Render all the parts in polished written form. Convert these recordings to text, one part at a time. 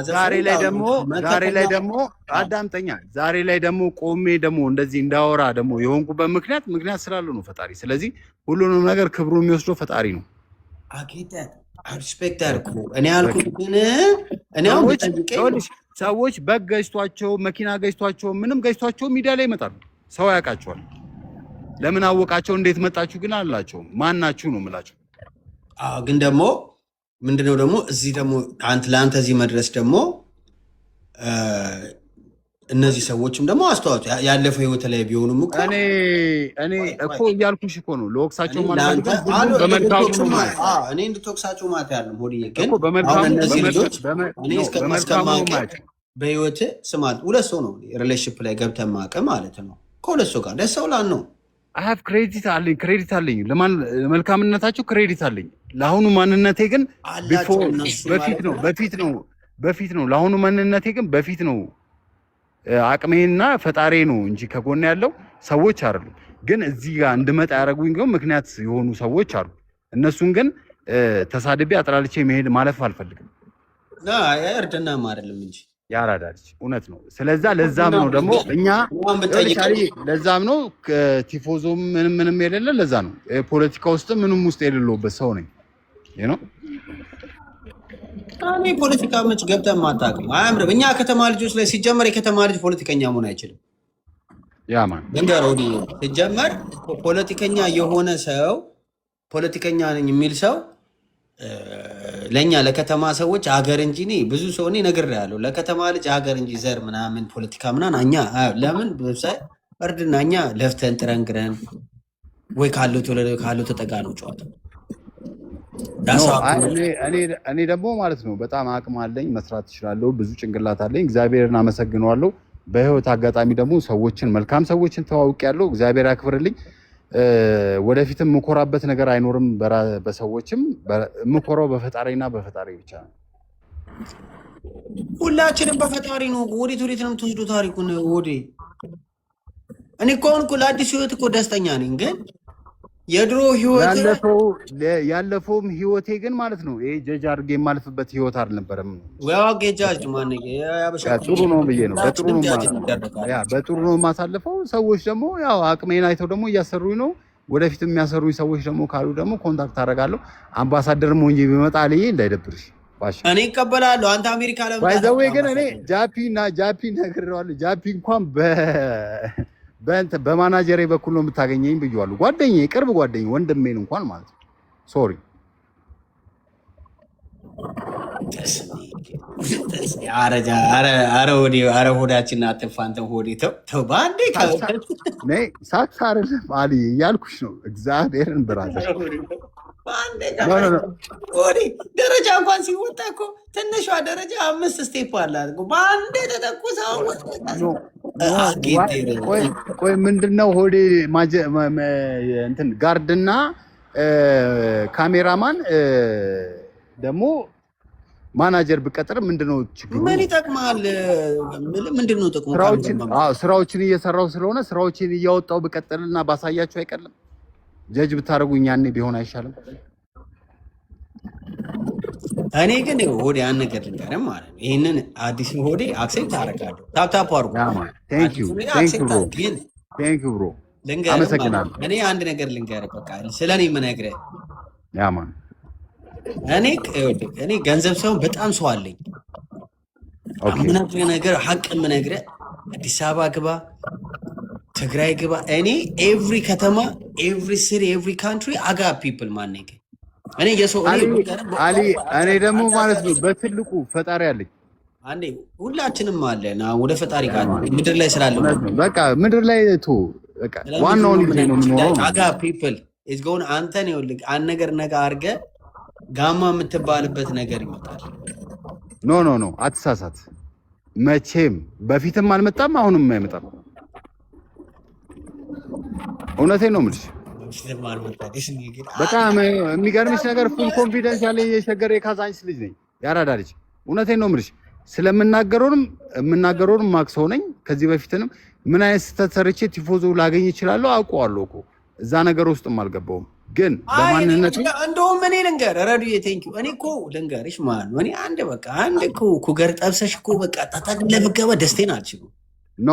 ዛሬ ላይ ደግሞ አዳምጠኛ ዛሬ ላይ ደግሞ ቆሜ ደግሞ እንደዚህ እንዳወራ ደግሞ የሆንኩበት ምክንያት ስላለው ነው ፈጣሪ። ስለዚህ ሁሉንም ነገር ክብሩ የሚወስደው ፈጣሪ ነው። አጌታ ሪስፔክት አድርጉ። እኔ ያልኩት ግን ሰዎች በግ ገዝቷቸው መኪና ገዝቷቸው ምንም ገዝቷቸው ሚዲያ ላይ ይመጣሉ። ሰው ያውቃቸዋል። ለምን አወቃቸው እንዴት መጣችሁ ግን አላቸው። ማን ናችሁ ነው የምላቸው። ግን ደግሞ ምንድነው ደግሞ እዚህ ደግሞ ለአንተ እዚህ መድረስ ደግሞ እነዚህ ሰዎችም ደግሞ አስተዋጽኦ ያለፈው ህይወት ላይ ቢሆኑም እኮ እኔ እኮ እያልኩሽ እኮ ነው ለወቅሳቸው ማለት እኔ እንድትወቅሳቸው ማለት ያለም ሆዴ ግን በህይወት ስማት ሁለት ሰው ነው ሪሌሽንሺፕ ላይ ገብተህ ማቀ ማለት ነው። ከሁለት ሰው ጋር ደስ ሰውላን ነው አይ ክሬዲት አለኝ ለመልካምነታቸው ክሬዲት አለኝ። ለአሁኑ ማንነቴ ግን በፊት ነው ለአሁኑ ማንነቴ ግን በፊት ነው አቅሜና ፈጣሪ ነው እንጂ ከጎን ያለው ሰዎች አይደሉም። ግን እዚህ ጋር እንድመጣ ያደረጉኝ ግን ምክንያት የሆኑ ሰዎች አሉ። እነሱን ግን ተሳድቤ አጥላልቼ መሄድ ማለፍ አልፈልግም። እርድናም አይደለም እንጂ ያራዳልች እውነት ነው። ስለዛ ለዛም ነው ደግሞ እኛ ለዛም ነው ቲፎዞም ምንም የሌለ ለዛ ነው ፖለቲካ ውስጥ ምንም ውስጥ የሌለውበት ሰው ነኝ ነው። እኔ ፖለቲካ መች ገብተህ ማታውቅም አያምርም። እኛ ከተማ ልጆች ላይ ሲጀመር የከተማ ልጅ ፖለቲከኛ መሆን አይችልም። ያማን እንገሮዲ ሲጀመር ፖለቲከኛ የሆነ ሰው ፖለቲከኛ ነኝ የሚል ሰው ለኛ ለከተማ ሰዎች ሀገር እንጂ እኔ ብዙ ሰው እኔ ነግሬሃለሁ። ለከተማ ልጅ ሀገር እንጂ ዘር ምናምን ፖለቲካ ምናምን እኛ ለምን ብሳይ እርድና እኛ ለፍተን ጥረንግረን ወይ ካለው ተጠጋ ነው ጨዋታ። እኔ ደግሞ ማለት ነው በጣም አቅም አለኝ፣ መስራት እችላለሁ፣ ብዙ ጭንቅላት አለኝ። እግዚአብሔርን አመሰግነዋለሁ። በህይወት አጋጣሚ ደግሞ መልካም ሰዎችን ተዋውቄያለሁ። እግዚአብሔር ያክብርልኝ። ወደፊትም የምኮራበት ነገር አይኖርም። በሰዎችም የምኮራው በፈጣሪና በፈጣሪ ብቻ ነው። ሁላችንም በፈጣሪ ነው። ወዴት ነው የምትወስዱ ታሪኩን? እኔ እኮ አሁን እኮ ለአዲስ ህይወት እኮ ደስተኛ ነኝ ግን የድሮ ህይወት ያለፈውም ህይወቴ ግን ማለት ነው ይሄ ጀጅ አድርጌ የማልፍበት ህይወት አልነበረም። ያው ጀጅ ማን ጥሩ ነው ብዬ ነው በጥሩ ነው የማሳልፈው። ሰዎች ደግሞ ያው አቅሜን አይተው ደግሞ እያሰሩኝ ነው። ወደፊት የሚያሰሩኝ ሰዎች ደግሞ ካሉ ደግሞ ኮንታክት አደርጋለሁ። አምባሳደር ሞንጂ ቢመጣ ልዬ እንዳይደብርሽ እኔ እቀበላለሁ። አንተ አሜሪካ ባይዘዌ ግን እኔ ጃፒ ነግሬዋለሁ። ጃፒ እንኳን በማናጀሬ በኩል ነው የምታገኘኝ ብዬዋለሁ። ጓደኛዬ ቅርብ ጓደኛዬ ወንድሜን እንኳን ማለት ነው። ሶሪ አረ ሆዳችን አትንፋ አንተ ሆዴ ተው በአንዴ ሳክስ አይደለም አሊ እያልኩሽ ነው። እግዚአብሔርን ብራዘር ደረጃ እንኳን ሲወጣ እኮ ትንሿ ደረጃ 5 ስቴፕ አላት። በአንዴ ተተኩሰው ቆይ ምንድነው ሆዴ እንትን ጋርድና ካሜራማን ደግሞ ማናጀር ብቀጥር ምንድነው ችግሩ? ምን ይጠቅማል? ምንድነው ጥቅሙ? ስራዎችን እየሰራው ስለሆነ ስራዎችን እያወጣው ብቀጥልና ባሳያችሁ አይቀርም? ጀጅ ብታደርጉኝ ያኔ ቢሆን አይሻልም? እኔ ግን ሆዴ ያን ነገር ልንገርህ ማለት ነው። ይሄንን አዲስ ሆዴ አክሴፕት አደርጋለሁ። ታፕ አድርጉ። ቴንክ ዩ ብሮ አመሰግናለሁ። እኔ አንድ ነገር ልንገርህ፣ በቃ ስለኔ የምነግርህ ያማን እኔ ገንዘብ ሳይሆን በጣም ሰው አለኝ። የምነግርህ ነገር ሀቅ የምነግርህ አዲስ አበባ ግባ፣ ትግራይ ግባ። እኔ ኤቭሪ ከተማ ኤቭሪ ሲቲ ኤቭሪ ካንትሪ አጋ ፒፕል ማነኝ እኔ የሰው እኔ ደግሞ ማለት ነው በትልቁ ፈጣሪ አለኝ። አንዴ ሁላችንም አለን ወደ ፈጣሪ ጋር ምድር ላይ ስላለ በቃ ምድር ላይ በቃ ዋናውን ይሄ ነው የምኖረው። አጋ ፒፕል ኢዝ ጎን አንተን ይኸውልህ አንድ ነገር ነገ አድርገህ ጋማ የምትባልበት ነገር ይመጣል። ኖ አትሳሳት። መቼም በፊትም አልመጣም አሁንም አይመጣም። እውነቴን ነው የምልሽ። በጣም የሚገርምሽ ነገር ፉል ኮንፊደንስ ያለኝ የሸገር የካዛንቺስ ልጅ ነኝ፣ ያራዳ ልጅ። እውነቴን ነው የምልሽ። የምናገረውንም ማክሰው ነኝ። ከዚህ በፊትንም ምን አይነት ስህተት ሰርቼ ቲፎዞ ላገኝ እችላለሁ አውቀዋለሁ እኮ እዛ ነገር ውስጥም አልገባውም። ግን በማንነቱ እንደውም እኔ ልንገር ረዱዬ ቴንኪው እኔ እኮ ልንገርሽ ማለት ነው እኔ አንድ እኮ ኩገር ጠብሰሽ እኮ በቃ ጣጣቅ ለመገባ ደስቴን አልችልም። ኖ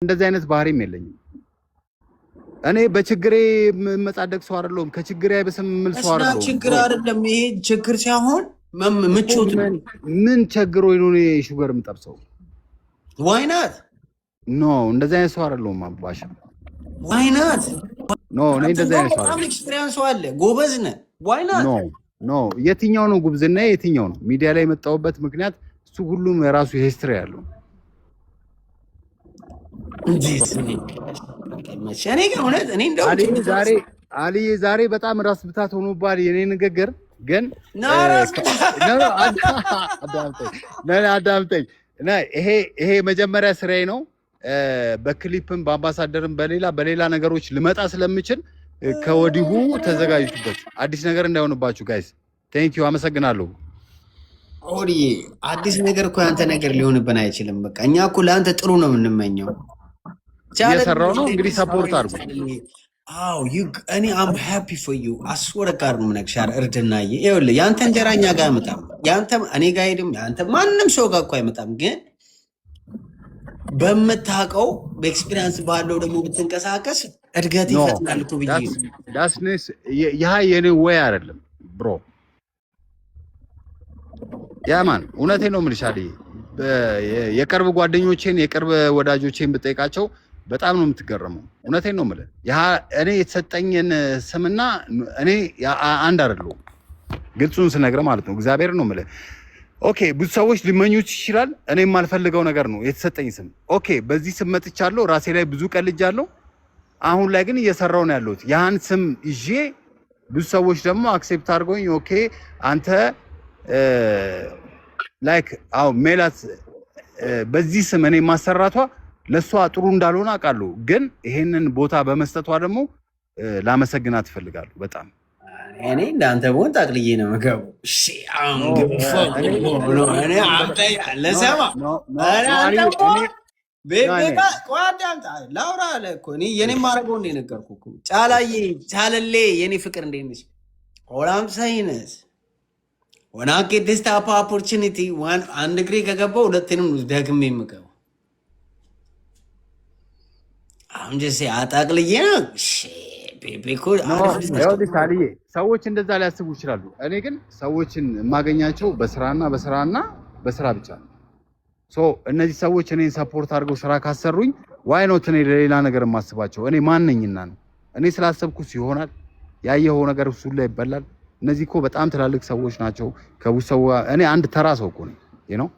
እንደዚህ አይነት ባህሪም የለኝም። እኔ በችግሬ የምመጻደቅ ሰው አይደለሁም። ከችግሬ አይበስም የምል ሰው አይደለሁም። ችግር አይደለም ይሄ ችግር ሳይሆን ምቾት ምን ቸግሮ ነው ሹገር የምጠብሰው? ዋይናት ኖ እንደዚህ አይነት ሰው አይደለሁም። አባሻ ዋይናት ኖ እኔ እንደዚህ አይነት ሰው በጣም ኤክስፒሪየንስ አለ ጎበዝ ነህ። ዋይናት ኖ የትኛው ነው ጉብዝና? የትኛው ነው ሚዲያ ላይ የመጣሁበት ምክንያት? እሱ ሁሉም የራሱ ሂስትሪ ያለው እኔ ግን እውነት እኔ እንደው አልዬ ዛሬ በጣም ራስ ብታት ሆኖባል የኔ ንግግር። ግን አዳምጠኝ እና ይሄ መጀመሪያ ስራዬ ነው። በክሊፕም በአምባሳደርም በሌላ ነገሮች ልመጣ ስለምችል ከወዲሁ ተዘጋጁበት። አዲስ ነገር እንዳይሆንባችሁ ጋይስ። ቴንክ ዩ አመሰግናለሁ። ኦዲዬ አዲስ ነገር እኮ ያንተ ነገር ሊሆንብን አይችልም። በቃ እኛ እኮ ለአንተ ጥሩ ነው የምንመኘው። እየሰራው ነው እንግዲህ ሰፖርት አድርጉ። አዎ እኔ አም ሃፒ ፎር ዩ አስወረ ጋር ነው የምነግርሽ። እርድናዬ ይኸውልህ ያንተ እንጀራ እኛ ጋር አይመጣም፣ ያንተ እኔ ጋር አይሄድም፣ ያንተ ማንም ሰው ጋር እኮ አይመጣም። ግን በምታውቀው በኤክስፒሪየንስ ባለው ደግሞ ብትንቀሳቀስ እድገት ይፈጥናል እኮ ብዬ ዳስነስ ያ የኔ ወይ አይደለም ብሮ ያማን እውነቴን ነው የምልሽ። የቅርብ ጓደኞቼን የቅርብ ወዳጆቼን ብጠይቃቸው በጣም ነው የምትገረመው። እውነቴን ነው የምልህ። እኔ የተሰጠኝን ስምና እኔ አንድ አይደለሁም። ግልጹን ስነግርህ ማለት ነው። እግዚአብሔር ነው የምልህ። ኦኬ ብዙ ሰዎች ሊመኙት ይችላል። እኔ የማልፈልገው ነገር ነው የተሰጠኝ ስም። ኦኬ በዚህ ስም መጥቻለሁ፣ ራሴ ላይ ብዙ ቀልጃለሁ። አሁን ላይ ግን እየሰራሁ ነው ያለሁት። ያን ስም ይዤ ብዙ ሰዎች ደግሞ አክሴፕት አድርገውኝ ኦኬ አንተ ላይክ አው ሜላት በዚህ ስም እኔ ማሰራቷ ለሷ ጥሩ እንዳልሆነ አውቃለሁ። ግን ይሄንን ቦታ በመስጠቷ ደግሞ ላመሰግናት እፈልጋለሁ በጣም። እኔ እንዳንተ ቦን ታቅልዬ ነው መገቡ እሺ ላውራ አለ እኮ እኔ የኔ ማድረገው እንደ ነገርኩህ እኮ ጫላዬ ቻለሌ የኔ ፍቅር እንዴት ነሽ? ኦላም ሳይነስ ወና ጌት ስታፕ ኦፖርቹኒቲ አንድ እግሬ ከገባው ሁለቴንም ደግሜ የምገባው አሁን ጀሴ አጣቅልዬ ነው። ሰዎች እንደዛ ሊያስቡ ይችላሉ። እኔ ግን ሰዎችን የማገኛቸው በስራ ብቻ ነው። እነዚህ ሰዎች እኔን ሰፖርት አድርገው ስራ ካሰሩኝ ዋይ ኖት እኔ ለሌላ ነገር የማስባቸው? እኔ ማንኝና ነው? እኔ ስላሰብኩት ይሆናል። ያየኸው ነገር እሱ ላይ ይበላል። እነዚህ እኮ በጣም ትላልቅ ሰዎች ናቸው። ከብዙ ሰው እኔ አንድ ተራ ሰው እኮ ነኝ ነው።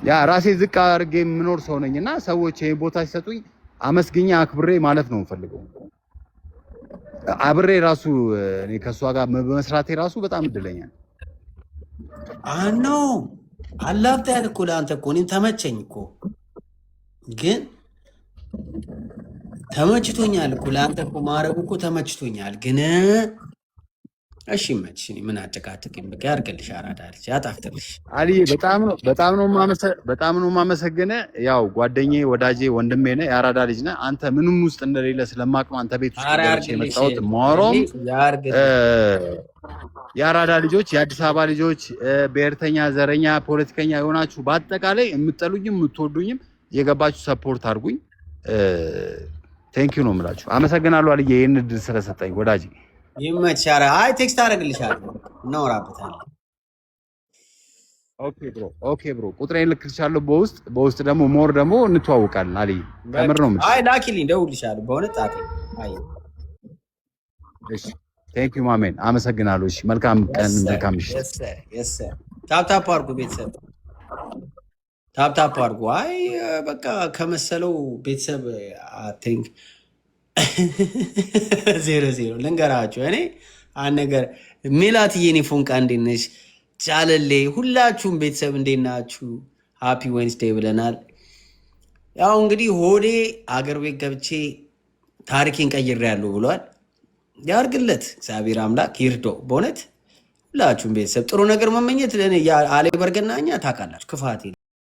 ያ ራሴ ዝቅ አድርጌ የምኖር ሰው ነኝና ሰዎች ይሄን ቦታ ሲሰጡኝ አመስግኛ አክብሬ ማለት ነው የምፈልገው። አብሬ ራሱ እኔ ከሷ ጋር በመስራቴ ራሱ በጣም እድለኛ ነኝ። አኖ አላፍታ ያልኩ ለአንተ እኮ እኔም ተመቸኝ እኮ ግን ተመችቶኛል እኮ ለአንተ እኮ ማረጉ እኮ ተመችቶኛል። ግን እሺ መች ምን አጨቃጨቅኝ? በቃ ያርገልሽ፣ አራዳልሽ፣ ያጣፍጥልሽ። አልዬ በጣም ነው የማመሰግነህ። ያው ጓደኛዬ፣ ወዳጄ፣ ወንድሜ ነህ፣ የአራዳ ልጅ ነህ። አንተ ምንም ውስጥ እንደሌለ ስለማቅ ነው አንተ ቤት ውስጥ ገብቼ የመጣሁት። ማወራውም የአራዳ ልጆች፣ የአዲስ አበባ ልጆች፣ ብሔርተኛ፣ ዘረኛ፣ ፖለቲከኛ የሆናችሁ በአጠቃላይ የምትጠሉኝም የምትወዱኝም የገባችሁ ሰፖርት አድርጉኝ። ቴንኪዩ ነው የምላችሁ። አመሰግናለሁ አልዬ ይህን እድል ስለሰጠኝ ወዳጄ። ይመቻል። አይ ቴክስት አደርግልሻለሁ እናወራበታለን። ኦኬ ብሮ ቁጥሬን ልክልሻለሁ በውስጥ ደግሞ ሞር ደግሞ እንተዋውቃለን። አልዬ ከምር ነው የምልሽ። አይ ላኪልኝ፣ እደውልልሻለሁ በእውነት ጣቴ። አይ እሺ ቴንኪዩ ማሜን አመሰግናለሁ። እሺ መልካም ቀን፣ መልካም ምሽት። ታፕታፕ አድርጉ ቤተሰብ፣ ታፕታፕ አድርጉ። አይ በቃ ከመሰለው ቤተሰብ ቲንክ 0-0 ልንገራችሁ። እኔ አንድ ነገር ሜላትዬ፣ የኔ ፎንቃ እንዴት ነሽ? ቻለሌ፣ ሁላችሁም ቤተሰብ እንዴት ናችሁ? ሃፒ ዌንስዴይ ብለናል። ያው እንግዲህ ሆዴ አገር ቤት ገብቼ ታሪኬን ቀይሬያለሁ ብሏል። ያርግለት እግዚአብሔር አምላክ ይርዳው። በእውነት ሁላችሁም ቤተሰብ ጥሩ ነገር መመኘት ለእኔ አሌ በርገናኛ ታውቃላችሁ ክፋቴ